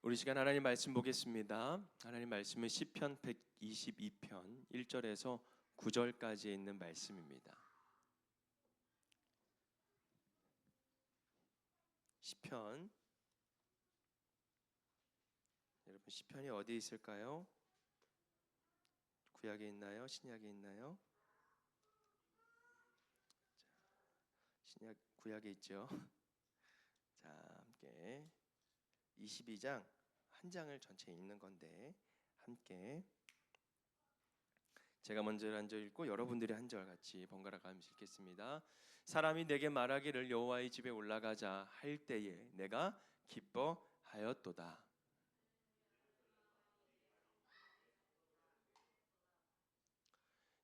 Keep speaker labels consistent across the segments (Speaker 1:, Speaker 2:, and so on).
Speaker 1: 우리 시간 하나님 말씀 보겠습니다. 하나님 말씀은 시편 122편 1절에서 9절까지에 있는 말씀입니다. 시편, 여러분 시편이 어디 있을까요? 구약에 있나요? 신약에 있나요? 신약 구약에 있죠. 자, 함께 22장 한 장을 전체 읽는 건데 함께 제가 먼저 한 절 읽고 여러분들이 한 절 같이 번갈아 가면서 읽겠습니다. 사람이 내게 말하기를 여호와의 집에 올라가자 할 때에 내가 기뻐하였도다.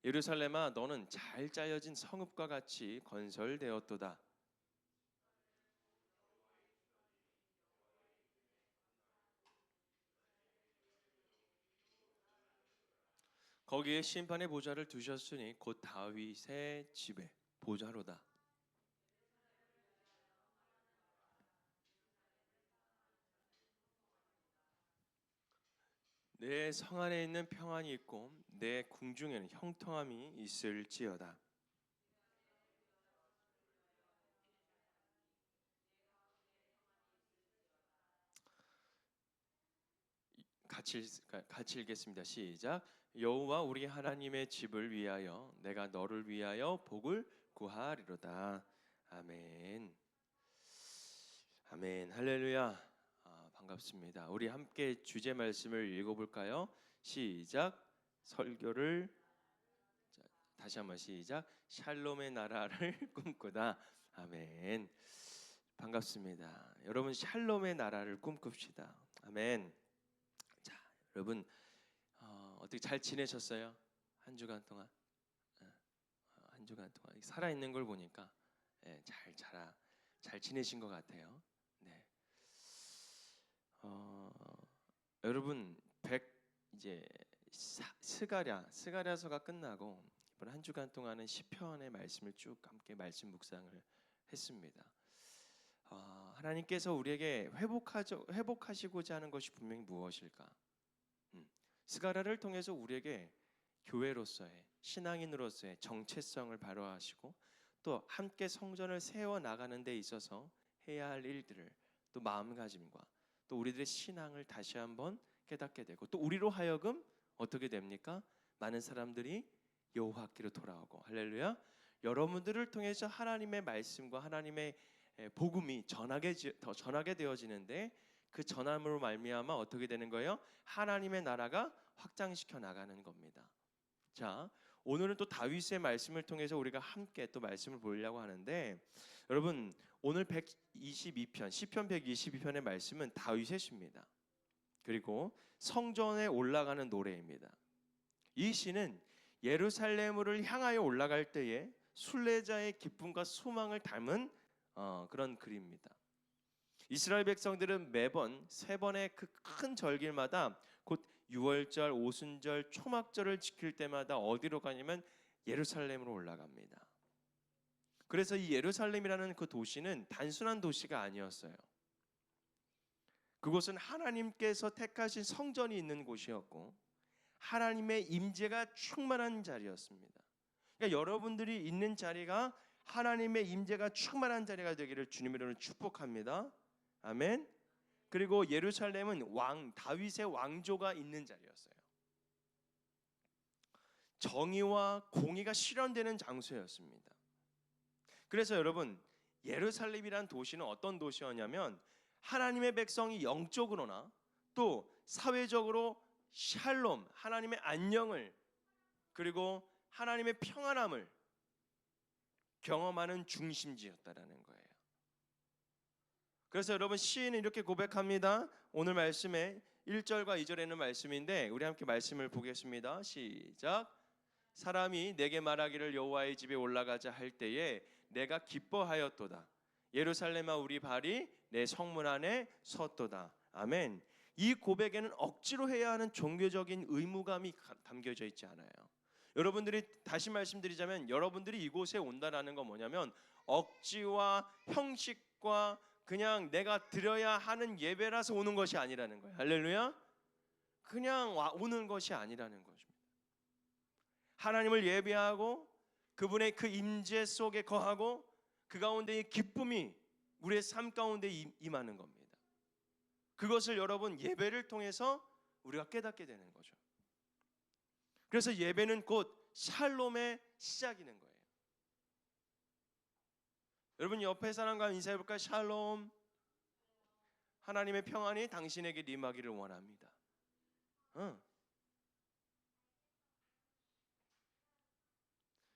Speaker 1: 예루살렘아 너는 잘 짜여진 성읍과 같이 건설되었도다. 거기에 심판의 보좌를 두셨으니 곧 다윗의 집에 보좌로다. 내 성 안에 있는 평안이 있고 내 궁중에는 형통함이 있을지어다. 같이 읽겠습니다. 시작. 여호와 우리 하나님의 집을 위하여 내가 너를 위하여 복을 구하리로다. 아멘. 아멘. 할렐루야. 반갑습니다. 우리 함께 주제 말씀을 읽어볼까요? 시작. 설교를 다시 한번 시작. 샬롬의 나라를 꿈꾸다. 아멘. 반갑습니다. 여러분 샬롬의 나라를 꿈꿉시다. 아멘. 자, 여러분 어떻게 잘 지내셨어요? 한 주간 동안? 한 주간 동안 살아 있는 걸 보니까 잘 지내신 것 같아요. 네. 여러분 이제 스가랴서가 끝나고 이번 한 주간 동안은 시편의 말씀을 쭉 함께 말씀 묵상을 했습니다. 하나님께서 우리에게 회복하시고자 하는 것이 분명히 무엇일까? 스가랴를 통해서 우리에게 교회로서의 신앙인으로서의 정체성을 발휘하시고 또 함께 성전을 세워 나가는 데 있어서 해야 할 일들을 또 마음가짐과 또 우리들의 신앙을 다시 한번 깨닫게 되고 또 우리로 하여금 어떻게 됩니까? 많은 사람들이 여호와께로 돌아오고 할렐루야. 여러분들을 통해서 하나님의 말씀과 하나님의 복음이 더 전하게 되어지는데 그 전함으로 말미암아 어떻게 되는 거예요? 하나님의 나라가 확장시켜 나가는 겁니다. 자, 오늘은 또 다윗의 말씀을 통해서 우리가 함께 또 말씀을 보려고 하는데 여러분 오늘 122편 시편 122편의 말씀은 다윗의 시입니다. 그리고 성전에 올라가는 노래입니다. 이 시는 예루살렘을 향하여 올라갈 때에 순례자의 기쁨과 소망을 담은 그런 글입니다. 이스라엘 백성들은 매번 세 번의 그 큰 절기마다 곧 유월절, 오순절, 초막절을 지킬 때마다 어디로 가냐면 예루살렘으로 올라갑니다. 그래서 이 예루살렘이라는 그 도시는 단순한 도시가 아니었어요. 그곳은 하나님께서 택하신 성전이 있는 곳이었고 하나님의 임재가 충만한 자리였습니다. 그러니까 여러분들이 있는 자리가 하나님의 임재가 충만한 자리가 되기를 주님의 이름으로 축복합니다. 아멘. 그리고 예루살렘은 다윗의 왕조가 있는 자리였어요. 정의와 공의가 실현되는 장소였습니다. 그래서 여러분 예루살렘이란 도시는 어떤 도시였냐면 하나님의 백성이 영적으로나 또 사회적으로 샬롬, 하나님의 안녕을 그리고 하나님의 평안함을 경험하는 중심지였다라는 거예요. 그래서 여러분 시인은 이렇게 고백합니다. 오늘 말씀에 1절과 2절에 있는 말씀인데 우리 함께 말씀을 보겠습니다. 시작. 사람이 내게 말하기를 여호와의 집에 올라가자 할 때에 내가 기뻐하였도다. 예루살렘아 우리 발이 내 성문 안에 섰도다. 아멘. 이 고백에는 억지로 해야 하는 종교적인 의무감이 담겨져 있지 않아요. 여러분들이 다시 말씀드리자면 여러분들이 이곳에 온다라는 건 뭐냐면 억지와 형식과 그냥 내가 드려야 하는 예배라서 오는 것이 아니라는 거예요. 할렐루야. 그냥 오는 것이 아니라는 것입니다. 하나님을 예배하고 그분의 그 임재 속에 거하고 그 가운데 이 기쁨이 우리의 삶 가운데 임하는 겁니다. 그것을 여러분 예배를 통해서 우리가 깨닫게 되는 거죠. 그래서 예배는 곧 샬롬의 시작이는 거예요. 여러분 옆에 사람과 인사해볼까요? 샬롬. 하나님의 평안이 당신에게 임하기를 원합니다.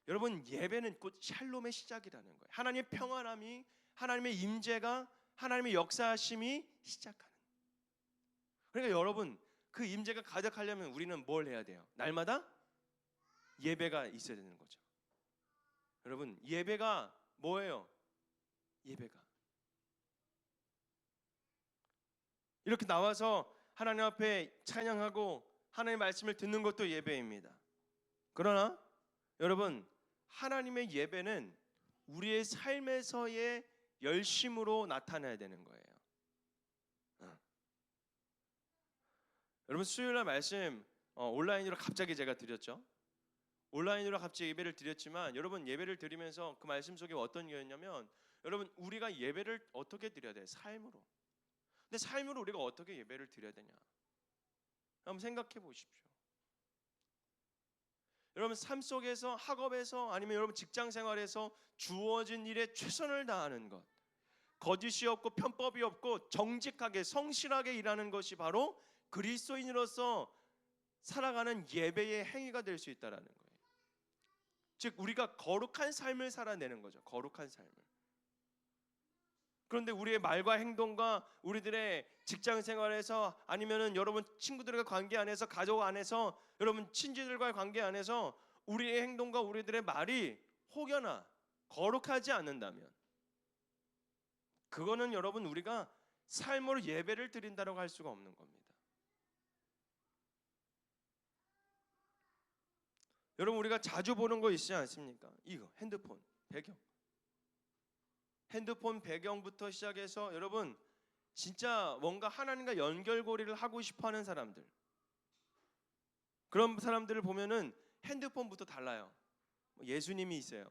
Speaker 1: 여러분 예배는 곧 샬롬의 시작이라는 거예요. 하나님의 평안함이, 하나님의 임재가, 하나님의 역사하심이 시작하는. 그러니까 여러분 그 임재가 가득하려면 우리는 뭘 해야 돼요? 날마다 예배가 있어야 되는 거죠. 여러분 예배가 뭐예요? 예배가 이렇게 나와서 하나님 앞에 찬양하고 하나님의 말씀을 듣는 것도 예배입니다. 그러나 여러분 하나님의 예배는 우리의 삶에서의 열심으로 나타나야 되는 거예요. 여러분 수요일날 말씀 온라인으로 갑자기 제가 드렸죠. 온라인으로 갑자기 예배를 드렸지만 여러분 예배를 드리면서 그 말씀 속에 어떤 게 있냐면 여러분 우리가 예배를 어떻게 드려야 돼요? 삶으로. 근데 삶으로 우리가 어떻게 예배를 드려야 되냐? 한번 생각해 보십시오. 여러분 삶 속에서 학업에서 아니면 여러분 직장 생활에서 주어진 일에 최선을 다하는 것, 거짓이 없고 편법이 없고 정직하게 성실하게 일하는 것이 바로 그리스도인으로서 살아가는 예배의 행위가 될 수 있다라는 거예요. 즉 우리가 거룩한 삶을 살아내는 거죠. 거룩한 삶을. 그런데 우리의 말과 행동과 우리들의 직장 생활에서 아니면은 여러분 친구들과 관계 안에서 가족 안에서 여러분 친지들과의 관계 안에서 우리의 행동과 우리들의 말이 혹여나 거룩하지 않는다면 그거는 여러분 우리가 삶으로 예배를 드린다고 할 수가 없는 겁니다. 여러분 우리가 자주 보는 거 있지 않습니까? 이거 핸드폰 배경. 핸드폰 배경부터 시작해서 여러분 진짜 뭔가 하나님과 연결고리를 하고 싶어하는 사람들, 그런 사람들을 보면은 핸드폰부터 달라요. 예수님이 있어요.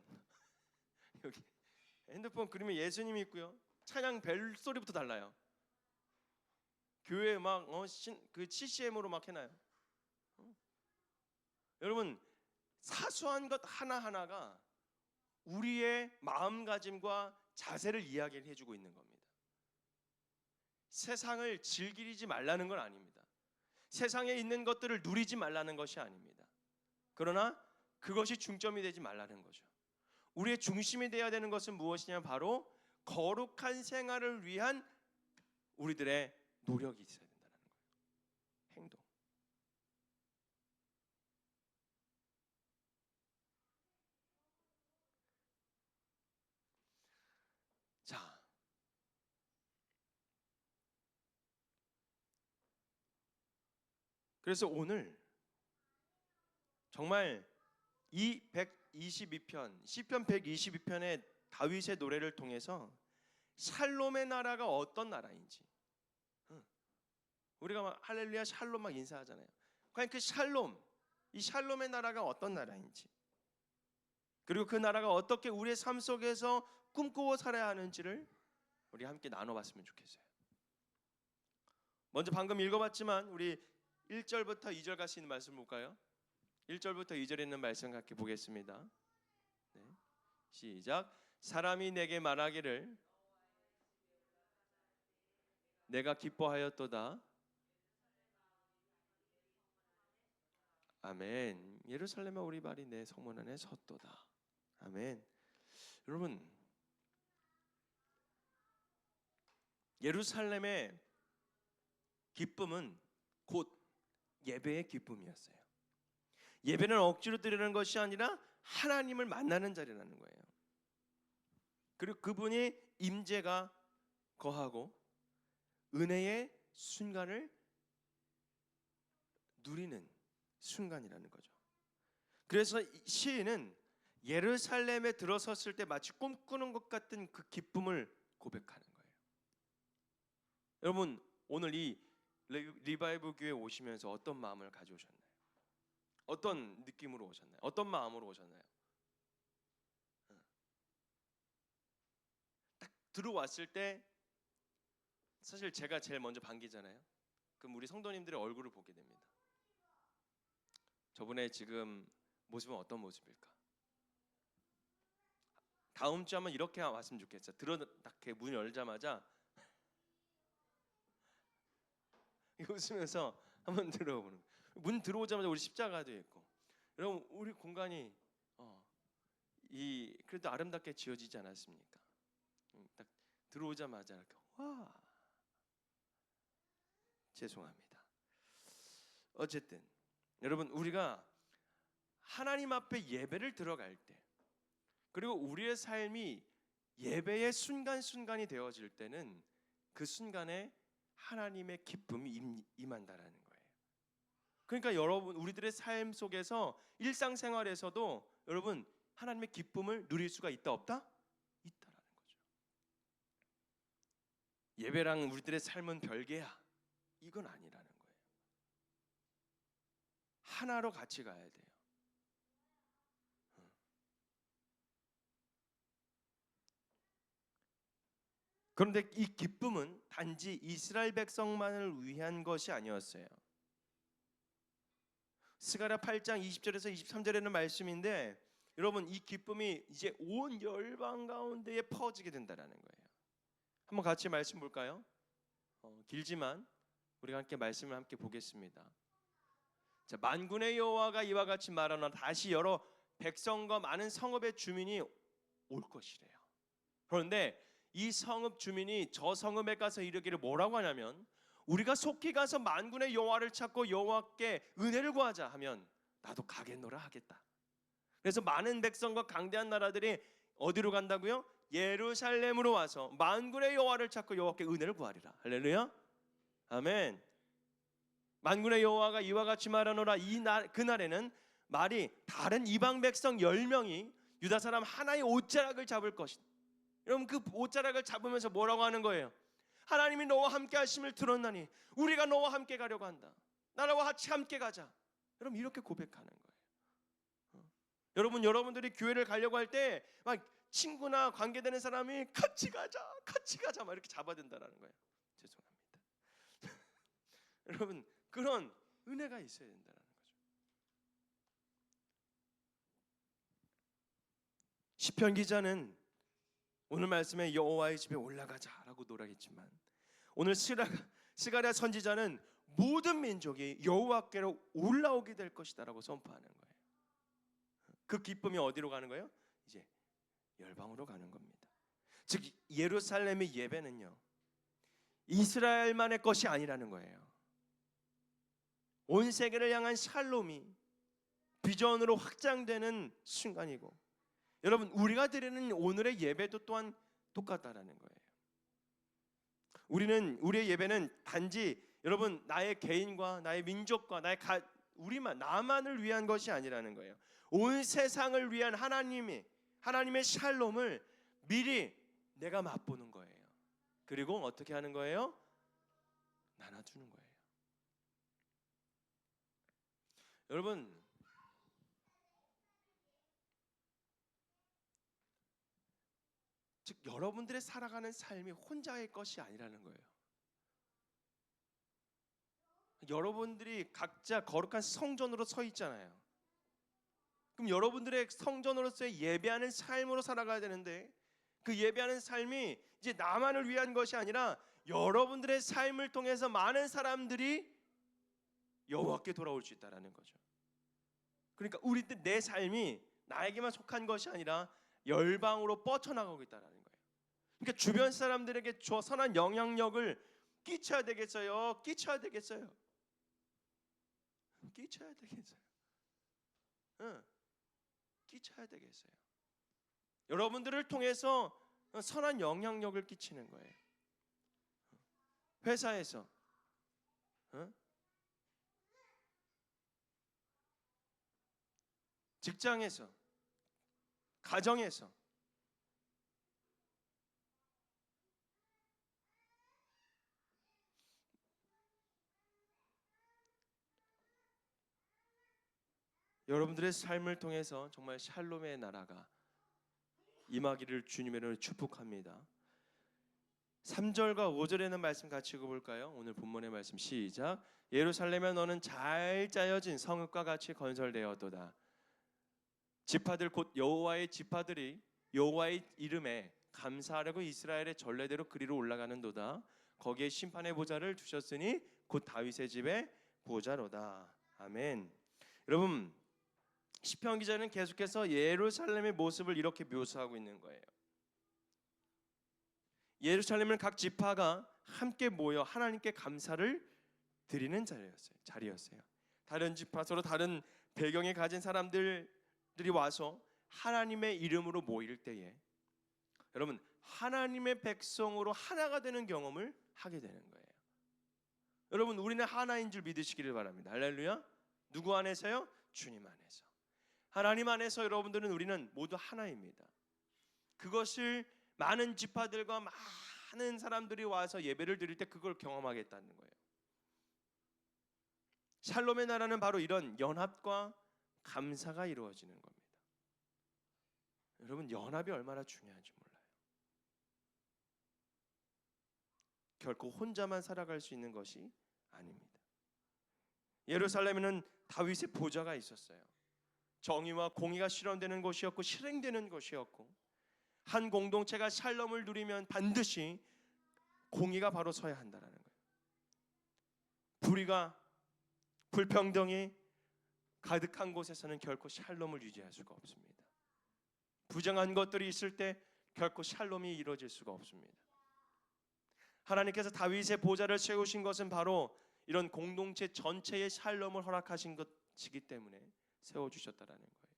Speaker 1: 여기 핸드폰 그림에 예수님이 있고요. 찬양 벨 소리부터 달라요. 교회 막 그 CCM으로 막 해놔요. 여러분 사소한 것 하나 하나가 우리의 마음가짐과 자세를 이야기를 해주고 있는 겁니다. 세상을 즐기지 말라는 건 아닙니다. 세상에 있는 것들을 누리지 말라는 것이 아닙니다. 그러나 그것이 중점이 되지 말라는 거죠. 우리의 중심이 되어야 되는 것은 무엇이냐면 바로 거룩한 생활을 위한 우리들의 노력이 있어야 된다는 거예요. 행동. 자, 그래서 오늘 정말 이 122편 시편 122편의 다윗의 노래를 통해서 샬롬의 나라가 어떤 나라인지, 우리가 막 할렐루야 샬롬 막 인사하잖아요. 과연 그 샬롬, 이 샬롬의 나라가 어떤 나라인지, 그리고 그 나라가 어떻게 우리의 삶 속에서 꿈꾸고 살아야 하는지를 우리 함께 나눠봤으면 좋겠어요. 먼저 방금 읽어봤지만 우리 1절부터 2절 같이 있는 말씀 볼까요? 1절부터 2절에 있는 말씀 함께 보겠습니다. 네. 시작. 사람이 내게 말하기를 내가 기뻐하였도다. 아멘. 예루살렘아 우리 발이 내 성문 안에 섰도다. 아멘. 여러분 예루살렘의 기쁨은 곧 예배의 기쁨이었어요. 예배는 억지로 드리는 것이 아니라 하나님을 만나는 자리라는 거예요. 그리고 그분이 임재가 거하고 은혜의 순간을 누리는 순간이라는 거죠. 그래서 시인은 예루살렘에 들어섰을 때 마치 꿈꾸는 것 같은 그 기쁨을 고백하는 거예요. 여러분 오늘 이 리바이브 교회 오시면서 어떤 마음을 가져오셨나요? 어떤 느낌으로 오셨나요? 어떤 마음으로 오셨나요? 딱 들어왔을 때 사실 제가 제일 먼저 반기잖아요. 그럼 우리 성도님들의 얼굴을 보게 됩니다. 저분의 지금 모습은 어떤 모습일까? 다음 주 한번 이렇게 왔으면 좋겠어요. 딱 문 열자마자 웃으면서 한번 들어보는 거예요. 문 들어오자마자 우리 십자가도 있고, 여러분 우리 공간이 그래도 아름답게 지어지지 않았습니까? 딱 들어오자마자 이렇게 와, 죄송합니다. 어쨌든 여러분 우리가 하나님 앞에 예배를 들어갈 때, 그리고 우리의 삶이 예배의 순간순간이 되어질 때는 그 순간에 하나님의 기쁨이 임한다라는 거예요. 그러니까 여러분 우리들의 삶 속에서 일상생활에서도 여러분 하나님의 기쁨을 누릴 수가 있다 없다? 있다라는 거죠. 예배랑 우리들의 삶은 별개야, 이건 아니라는 거예요. 하나로 같이 가야 돼요. 그런데 이 기쁨은 단지 이스라엘 백성만을 위한 것이 아니었어요. 스가랴 8장 20절에서 23절에는 말씀인데, 여러분 이 기쁨이 이제 온 열방 가운데에 퍼지게 된다라는 거예요. 한번 같이 말씀 볼까요? 길지만 우리가 함께 말씀을 함께 보겠습니다. 자, 만군의 여호와가 이와 같이 말하노라, 다시 여러 백성과 많은 성읍의 주민이 올 것이래요. 그런데 이 성읍 주민이 저 성읍에 가서 이르기를 뭐라고 하냐면, 우리가 속히 가서 만군의 여호와를 찾고 여호와께 은혜를 구하자 하면 나도 가겠노라 하겠다. 그래서 많은 백성과 강대한 나라들이 어디로 간다고요? 예루살렘으로 와서 만군의 여호와를 찾고 여호와께 은혜를 구하리라. 할렐루야. 아멘. 만군의 여호와가 이와 같이 말하노라, 그날에는 말이 다른 이방 백성 10명이 유다 사람 하나의 옷자락을 잡을 것이다. 여러분 그 옷자락을 잡으면서 뭐라고 하는 거예요? 하나님이 너와 함께 하심을 들었나니 우리가 너와 함께 가려고 한다. 나라와 같이 함께 가자. 여러분 이렇게 고백하는 거예요. 여러분 여러분들이 교회를 가려고 할 때 막 친구나 관계되는 사람이 같이 가자 막 이렇게 잡아든다라는 거예요. 죄송합니다. 여러분 그런 은혜가 있어야 된다는 거죠. 시편 기자는 오늘 말씀에 여호와의 집에 올라가자라고 노래했지만, 오늘 스가랴 선지자는 모든 민족이 여호와께로 올라오게 될 것이다라고 선포하는 거예요. 그 기쁨이 어디로 가는 거예요? 이제 열방으로 가는 겁니다. 즉 예루살렘의 예배는요, 이스라엘만의 것이 아니라는 거예요. 온 세계를 향한 샬롬이 비전으로 확장되는 순간이고, 여러분 우리가 드리는 오늘의 예배도 또한 똑같다라는 거예요. 우리의 예배는 단지 여러분 나의 개인과 나의 민족과 나만을 위한 것이 아니라는 거예요. 온 세상을 위한 하나님의 샬롬을 미리 내가 맛보는 거예요. 그리고 어떻게 하는 거예요? 나눠주는 거예요. 여러분 즉 여러분들의 살아가는 삶이 혼자의 것이 아니라는 거예요. 여러분들이 각자 거룩한 성전으로 서 있잖아요. 그럼 여러분들의 성전으로서의 예배하는 삶으로 살아가야 되는데, 그 예배하는 삶이 이제 나만을 위한 것이 아니라 여러분들의 삶을 통해서 많은 사람들이 여호와께 돌아올 수 있다라는 거죠. 그러니까 내 삶이 나에게만 속한 것이 아니라 열방으로 뻗쳐나가고 있다라는 거예요. 그러니까 주변 사람들에게 저 선한 영향력을 끼쳐야 되겠어요? 끼쳐야 되겠어요? 끼쳐야 되겠어요? 응, 끼쳐야 되겠어요? 여러분들을 통해서 선한 영향력을 끼치는 거예요. 회사에서, 직장에서, 가정에서, 여러분들의 삶을 통해서 정말 샬롬의 나라가 임하기를 주님의 이름으로 축복합니다. 3절과 5절에는 말씀 같이 읽어볼까요? 오늘 본문의 말씀 시작. 예루살렘에 너는 잘 짜여진 성읍과 같이 건설되었도다. 지파들 곧 여호와의 지파들이 여호와의 이름에 감사하려고 이스라엘의 전례대로 그리로 올라가는도다. 거기에 심판의 보좌를 두셨으니 곧 다윗의 집의 보좌로다. 아멘. 여러분, 시편 기자는 계속해서 예루살렘의 모습을 이렇게 묘사하고 있는 거예요. 예루살렘은 각 지파가 함께 모여 하나님께 감사를 드리는 자리였어요. 다른 지파, 서로 다른 배경에 가진 사람들이 와서 하나님의 이름으로 모일 때에 여러분, 하나님의 백성으로 하나가 되는 경험을 하게 되는 거예요. 여러분, 우리는 하나인 줄 믿으시기를 바랍니다. 할렐루야. 누구 안에서요? 주님 안에서. 하나님 안에서 여러분들은 우리는 모두 하나입니다. 그것을 많은 지파들과 많은 사람들이 와서 예배를 드릴 때 그걸 경험하겠다는 거예요. 샬롬의 나라는 바로 이런 연합과 감사가 이루어지는 겁니다. 여러분, 연합이 얼마나 중요한지 몰라요. 결코 혼자만 살아갈 수 있는 것이 아닙니다. 예루살렘에는 다윗의 보좌가 있었어요. 정의와 공의가 실현되는 곳이었고 실행되는 곳이었고, 한 공동체가 샬롬을 누리면 반드시 공의가 바로 서야 한다는 거예요. 불의가, 불평등이 가득한 곳에서는 결코 샬롬을 유지할 수가 없습니다. 부정한 것들이 있을 때 결코 샬롬이 이루어질 수가 없습니다. 하나님께서 다윗의 보좌를 세우신 것은 바로 이런 공동체 전체의 샬롬을 허락하신 것이기 때문에 세워주셨다라는 거예요.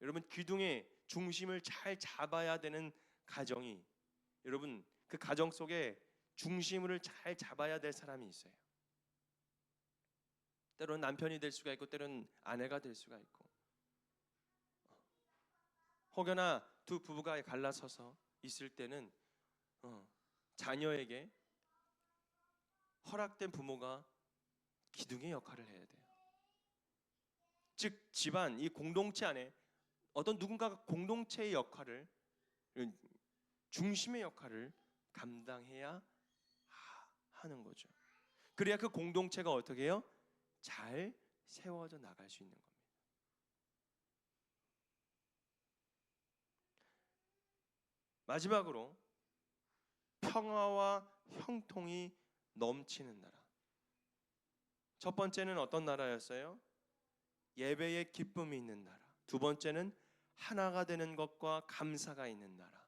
Speaker 1: 여러분, 기둥의 중심을 잘 잡아야 되는 가정이, 여러분 그 가정 속에 중심을 잘 잡아야 될 사람이 있어요. 때로는 남편이 될 수가 있고 때로는 아내가 될 수가 있고, 혹여나 두 부부가 갈라서서 있을 때는 자녀에게 허락된 부모가 기둥의 역할을 해야 돼요. 즉 집안, 이 공동체 안에 어떤 누군가가 공동체의 역할을, 중심의 역할을 감당해야 하는 거죠. 그래야 그 공동체가 어떻게 해요? 잘 세워져 나갈 수 있는 겁니다. 마지막으로 평화와 형통이 넘치는 나라. 첫 번째는 어떤 나라였어요? 예배의 기쁨이 있는 나라. 두 번째는 하나가 되는 것과 감사가 있는 나라.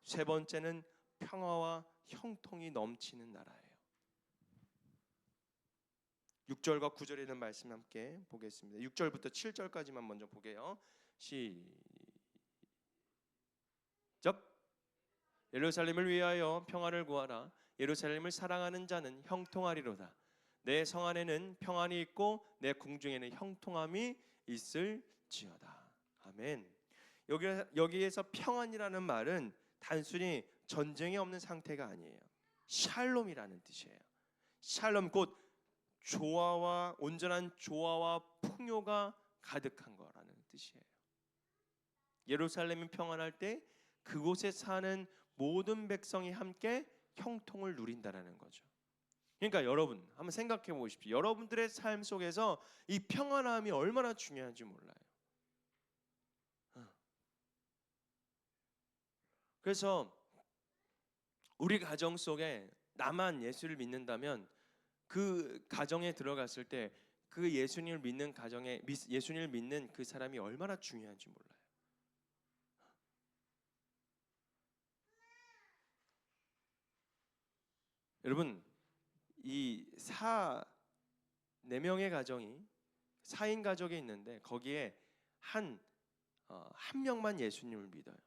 Speaker 1: 세 번째는 평화와 형통이 넘치는 나라예요. 6절과 9절에 있는 말씀 함께 보겠습니다. 6절부터 7절까지만 먼저 보게요. 시작. 예루살렘을 위하여 평화를 구하라. 예루살렘을 사랑하는 자는 형통하리로다. 내 성 안에는 평안이 있고 내 궁중에는 형통함이 있을지어다. 아멘. 여기에서 평안이라는 말은 단순히 전쟁이 없는 상태가 아니에요. 샬롬이라는 뜻이에요. 샬롬, 곧 조화와 온전한 조화와 풍요가 가득한 거라는 뜻이에요. 예루살렘이 평안할 때 그곳에 사는 모든 백성이 함께 형통을 누린다라는 거죠. 그러니까 여러분 한번 생각해 보십시오. 여러분들의 삶 속에서 이 평안함이 얼마나 중요한지 몰라요. 그래서 우리 가정 속에 나만 예수를 믿는다면 그 가정에 들어갔을 때 그 예수님을 믿는 가정에 예수님을 믿는 그 사람이 얼마나 중요한지 몰라요. 여러분, 이 4-4명의 가정이 4인 가족이 있는데 거기에 한 명만 예수님을 믿어요.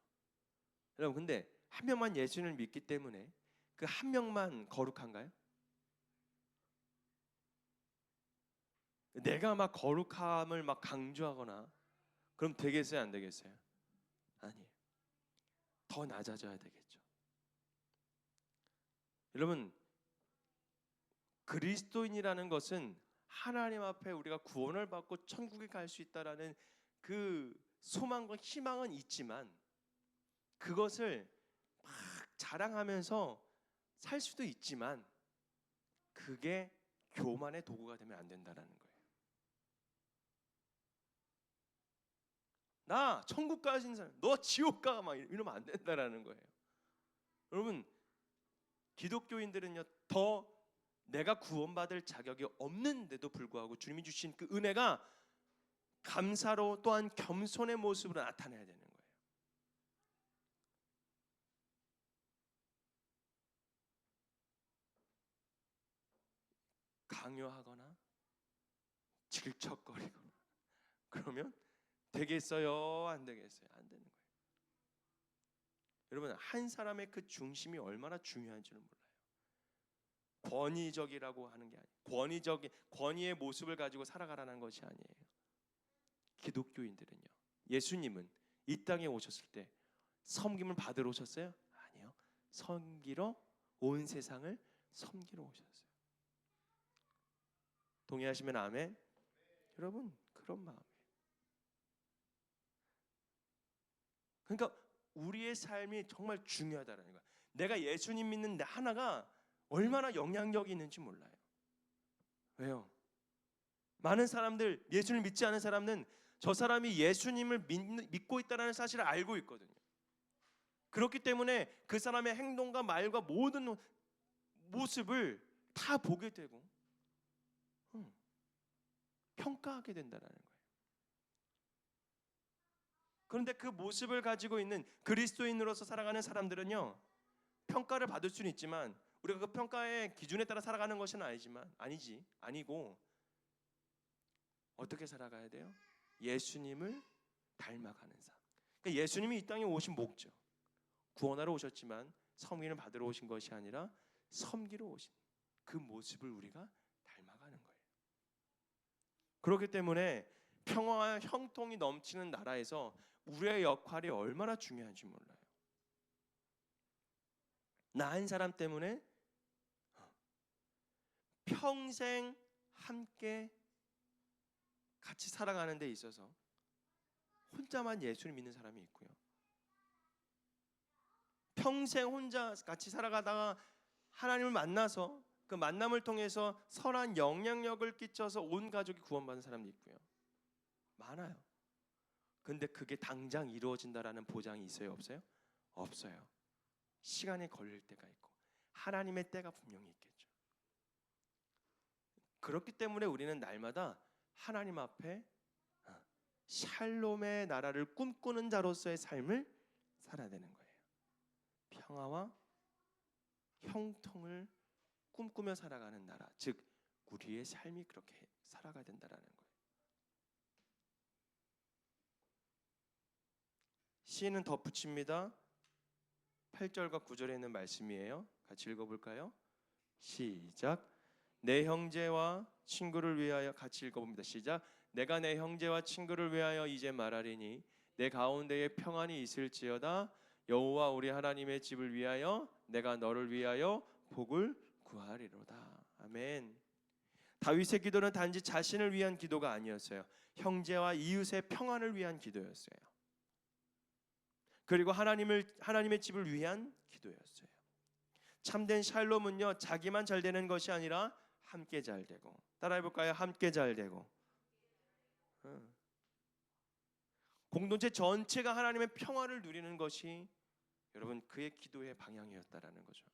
Speaker 1: 여러분, 근데 한 명만 예수님을 믿기 때문에 그 한 명만 거룩한가요? 내가 막 거룩함을 막 강조하거나 그럼 되겠어요, 안 되겠어요? 아니에요. 더 낮아져야 되겠죠. 여러분, 그리스도인이라는 것은 하나님 앞에 우리가 구원을 받고 천국에 갈 수 있다라는 그 소망과 희망은 있지만 그것을 막 자랑하면서 살 수도 있지만 그게 교만의 도구가 되면 안 된다라는 거예요. 나 천국 가신 사람, 너 지옥 가, 막 이러면 안 된다라는 거예요. 여러분, 기독교인들은요 더 내가 구원받을 자격이 없는데도 불구하고 주님이 주신 그 은혜가 감사로 또한 겸손의 모습으로 나타내야 되는 거예요. 강요하거나 질척거리거나 그러면 되겠어요? 안 되겠어요? 안 되는 거예요. 여러분, 한 사람의 그 중심이 얼마나 중요한지는 몰라요. 권위적이라고 하는 게 아니에요. 권위의 모습을 가지고 살아가라는 것이 아니에요. 기독교인들은요, 예수님은 이 땅에 오셨을 때 섬김을 받으러 오셨어요? 아니요. 섬기러 온 세상을 섬기러 오셨어요. 동의하시면 아멘. 여러분, 그런 마음이에요. 그러니까 우리의 삶이 정말 중요하다는 거야. 내가 예수님 믿는 내 하나가 얼마나 영향력이 있는지 몰라요. 왜요? 많은 사람들, 예수를 믿지 않은 사람은 저 사람이 예수님을 믿고 있다는 사실을 알고 있거든요. 그렇기 때문에 그 사람의 행동과 말과 모든 모습을 다 보게 되고 평가하게 된다는 거예요. 그런데 그 모습을 가지고 있는 그리스도인으로서 살아가는 사람들은요, 평가를 받을 수는 있지만 우리가 그 평가의 기준에 따라 살아가는 것은 아니고 어떻게 살아가야 돼요? 예수님을 닮아가는 삶. 그러니까 예수님이 이 땅에 오신 목적, 구원하러 오셨지만 섬김을 받으러 오신 것이 아니라 섬기러 오신 그 모습을 우리가 닮아가는 거예요. 그렇기 때문에 평화와 형통이 넘치는 나라에서 우리의 역할이 얼마나 중요한지 몰라요. 나 한 사람 때문에 평생 함께 같이 살아가는 데 있어서 혼자만 예수를 믿는 사람이 있고요. 평생 혼자 같이 살아가다가 하나님을 만나서 그 만남을 통해서 선한 영향력을 끼쳐서 온 가족이 구원받는 사람도 있고요. 많아요. 근데 그게 당장 이루어진다라는 보장이 있어요? 없어요? 없어요. 시간이 걸릴 때가 있고 하나님의 때가 분명히 있겠죠. 그렇기 때문에 우리는 날마다 하나님 앞에 샬롬의 나라를 꿈꾸는 자로서의 삶을 살아야 되는 거예요. 평화와 형통을 꿈꾸며 살아가는 나라, 즉 우리의 삶이 그렇게 살아가야 된다라는 거예요. 시인은 덧붙입니다. 8절과 9절에 있는 말씀이에요. 같이 읽어볼까요? 시작. 내 형제와 친구를 위하여, 같이 읽어봅니다. 시작. 내가 내 형제와 친구를 위하여 이제 말하리니 내 가운데에 평안이 있을지어다. 여호와 우리 하나님의 집을 위하여 내가 너를 위하여 복을 구하리로다. 아멘. 다윗의 기도는 단지 자신을 위한 기도가 아니었어요. 형제와 이웃의 평안을 위한 기도였어요. 그리고 하나님의 집을 위한 기도였어요. 참된 샬롬은요, 자기만 잘 되는 것이 아니라 함께 잘 되고. 따라해볼까요? 함께 잘 되고. 공동체 전체가 하나님의 평화를 누리는 것이 여러분 그의 기도의 방향이었다라는 거죠.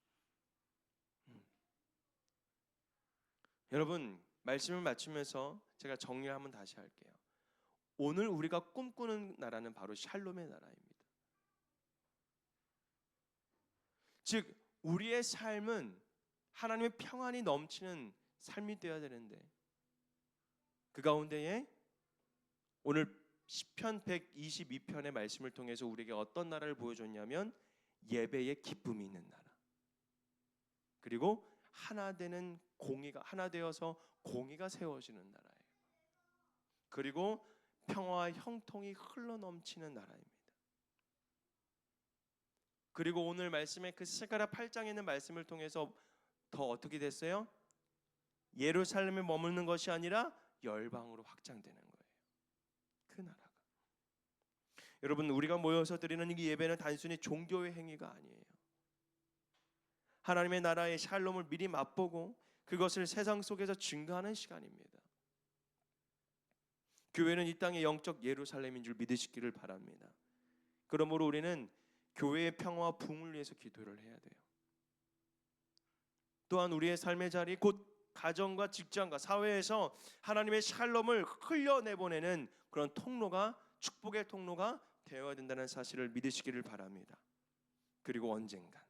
Speaker 1: 여러분, 말씀을 마치면서 제가 정리를 한번 다시 할게요. 오늘 우리가 꿈꾸는 나라는 바로 샬롬의 나라입니다. 즉 우리의 삶은 하나님의 평안이 넘치는 삶이 되어야 되는데 그 가운데에 오늘 시편 122편의 말씀을 통해서 우리에게 어떤 나라를 보여줬냐면 예배의 기쁨이 있는 나라, 그리고 하나 되어서 공의가 세워지는 나라예요. 그리고 평화와 형통이 흘러넘치는 나라입니다. 그리고 오늘 말씀의 그 스가랴 8장에 있는 말씀을 통해서 더 어떻게 됐어요? 예루살렘에 머무는 것이 아니라 열방으로 확장되는 거예요. 그 나라가. 여러분, 우리가 모여서 드리는 이 예배는 단순히 종교의 행위가 아니에요. 하나님의 나라의 샬롬을 미리 맛보고 그것을 세상 속에서 증거하는 시간입니다. 교회는 이 땅의 영적 예루살렘인 줄 믿으시기를 바랍니다. 그러므로 우리는 교회의 평화와 부흥을 위해서 기도를 해야 돼요. 또한 우리의 삶의 자리, 곧 가정과 직장과 사회에서 하나님의 샬롬을 흘려내보내는 그런 통로가, 축복의 통로가 되어야 된다는 사실을 믿으시기를 바랍니다. 그리고 언젠간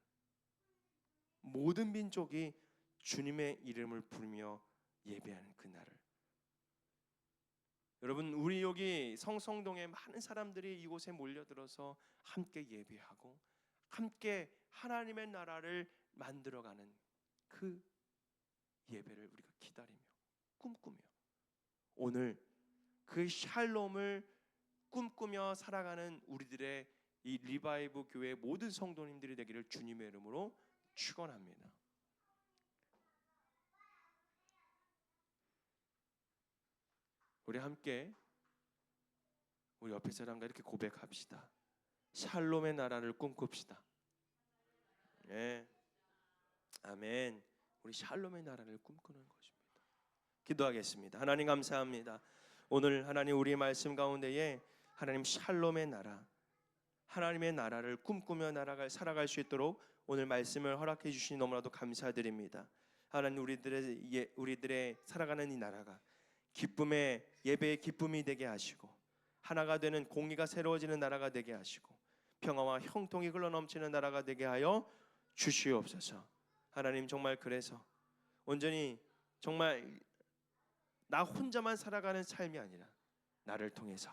Speaker 1: 모든 민족이 주님의 이름을 부르며 예배하는 그날을, 여러분, 우리 여기 성성동에 많은 사람들이 이곳에 몰려들어서 함께 예배하고 함께 하나님의 나라를 만들어가는 그 예배를 우리가 기다리며 꿈꾸며 오늘 그 샬롬을 꿈꾸며 살아가는 우리들의 이 리바이브 교회 모든 성도님들이 되기를 주님의 이름으로 축원합니다. 우리 함께 우리 옆에 사람과 이렇게 고백합시다. 샬롬의 나라를 꿈꿉시다. 네. 아멘. 우리 샬롬의 나라를 꿈꾸는 것입니다. 기도하겠습니다. 하나님 감사합니다. 오늘 하나님 우리의 말씀 가운데에 하나님 샬롬의 나라, 하나님의 나라를 꿈꾸며 살아갈 수 있도록 오늘 말씀을 허락해 주시니 너무나도 감사드립니다. 하나님, 우리들의 살아가는 이 나라가 기쁨의 예배의 기쁨이 되게 하시고 하나가 되는 공의가 새로워지는 나라가 되게 하시고 평화와 형통이 흘러넘치는 나라가 되게 하여 주시옵소서. 하나님, 정말 그래서 온전히 정말 나 혼자만 살아가는 삶이 아니라 나를 통해서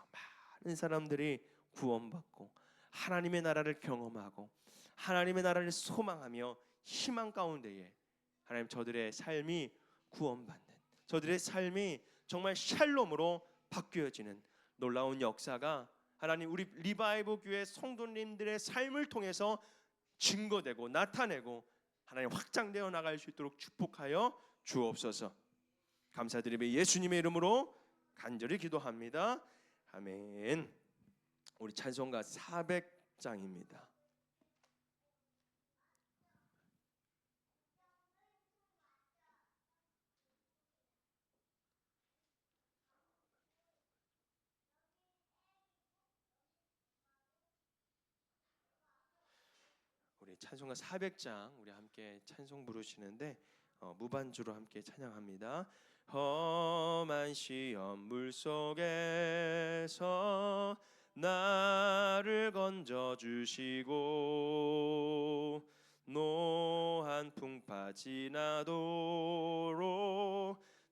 Speaker 1: 많은 사람들이 구원받고 하나님의 나라를 경험하고 하나님의 나라를 소망하며 희망 가운데에 하나님, 저들의 삶이 구원받는, 저들의 삶이 정말 샬롬으로 바뀌어지는 놀라운 역사가 하나님 우리 리바이브 교회 성도님들의 삶을 통해서 증거되고 나타내고 하나님 확장되어 나갈 수 있도록 축복하여 주옵소서. 감사드리며 예수님의 이름으로 간절히 기도합니다. 아멘. 우리 찬송가 400장입니다. 우리 찬송가 400장 우리 함께 찬송 부르시는데 무반주로 함께 찬양합니다. 험한 시험 물속에서 나를 건져주시고 노한 풍파 지나도록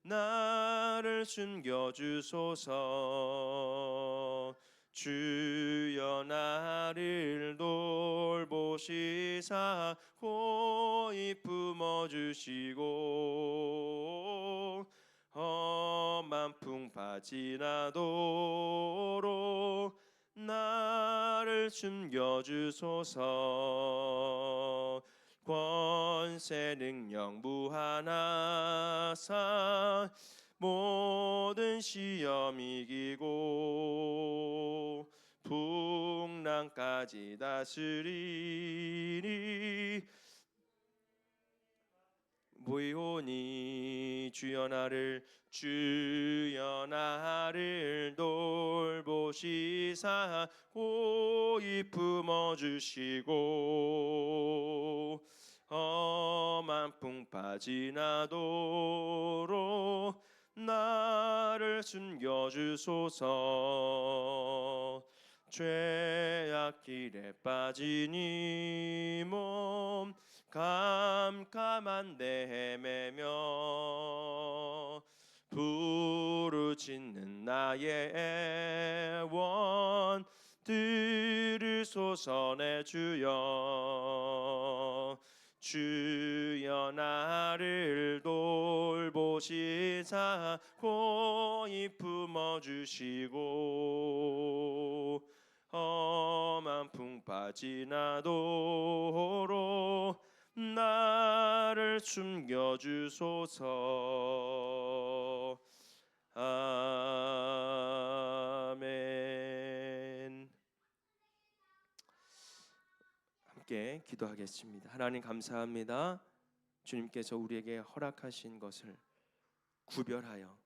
Speaker 1: 나를 숨겨주소서. 주여 나를 돌보시사 호히 품어주시고 험한 풍파 지나도록 나를 숨겨주소서. 권세 능력 무한하사 모든 시험 이기고 풍랑까지 다스리니 보이오니 주여 나를 돌보시사 호히 품어주시고 험한 풍파 지나도록 나를 숨겨주소서. 죄악 길에 빠진 이 몸 캄캄한데 헤매며 부르짖는 나의 애원 들으소서. 내 주여 주여 나를 돌보시사 호히 품어주시고 험한 풍파 지나도록 나를 날 숨겨주소서. 아멘. 함께 기도하겠습니다. 하나님 감사합니다. 주님께서 우리에게 허락하신 것을 구별하여